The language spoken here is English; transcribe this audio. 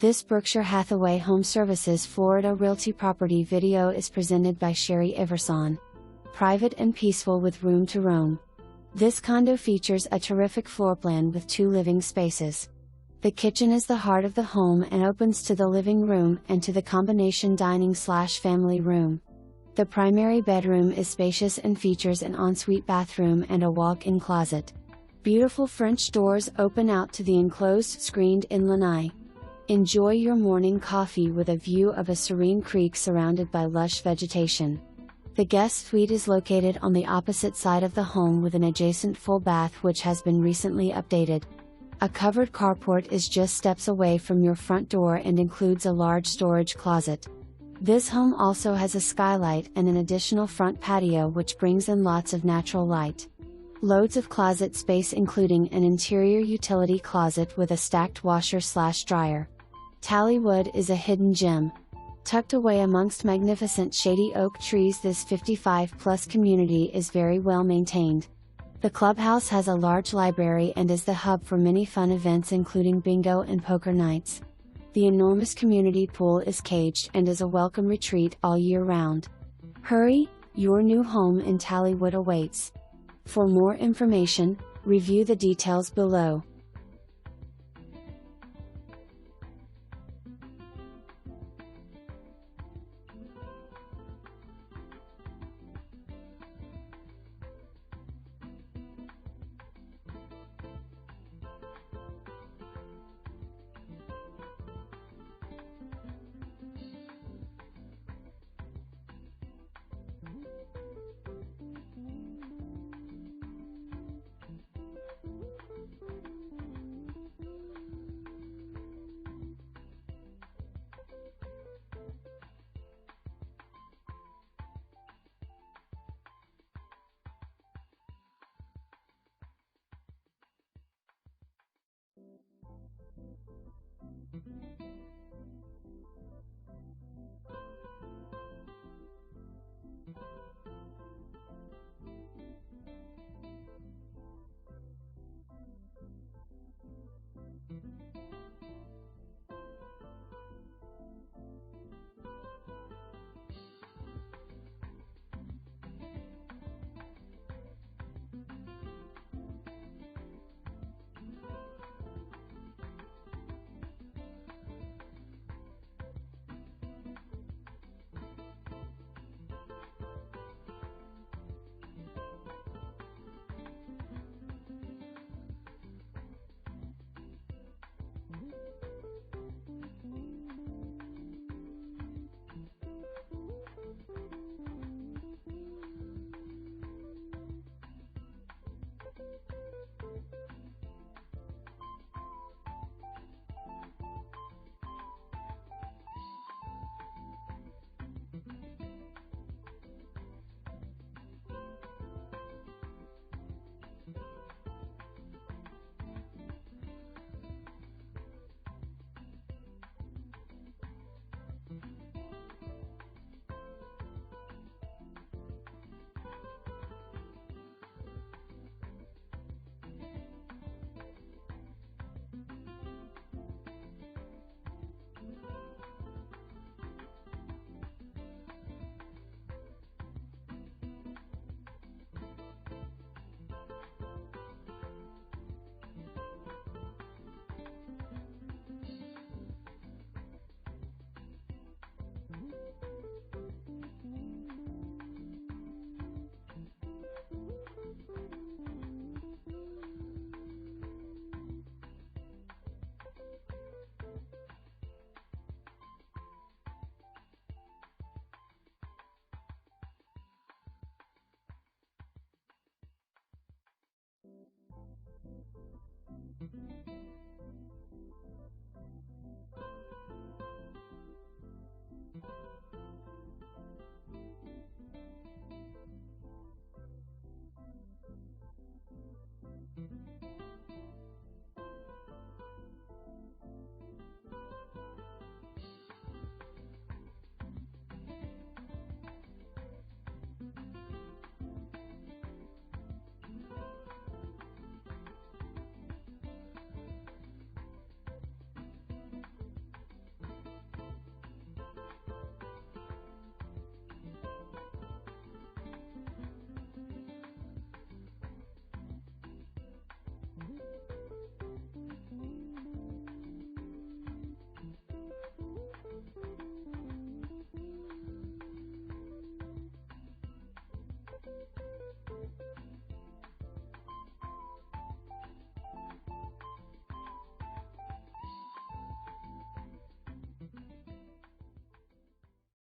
This Berkshire Hathaway HomeServices Florida Realty property video is presented by Sherry Everson. Private and peaceful with room to roam. This condo features a terrific floor plan with 2 living spaces. The kitchen is the heart of the home and opens to the living room and to the combination dining/family room. The primary bedroom is spacious and features an ensuite bathroom and a walk-in closet. Beautiful French doors open out to the enclosed screened-in lanai. Enjoy your morning coffee with a view of a serene creek surrounded by lush vegetation. The guest suite is located on the opposite side of the home with an adjacent full bath which has been recently updated. A covered carport is just steps away from your front door and includes a large storage closet. This home also has a skylight and an additional front patio which brings in lots of natural light. Loads of closet space including an interior utility closet with a stacked washer/dryer. Tallywood is a hidden gem. Tucked away amongst magnificent shady oak trees, this 55-plus community is very well maintained. The clubhouse has a large library and is the hub for many fun events including bingo and poker nights. The enormous community pool is caged and is a welcome retreat all year round. Hurry, your new home in Tallywood awaits. For more information, review the details below.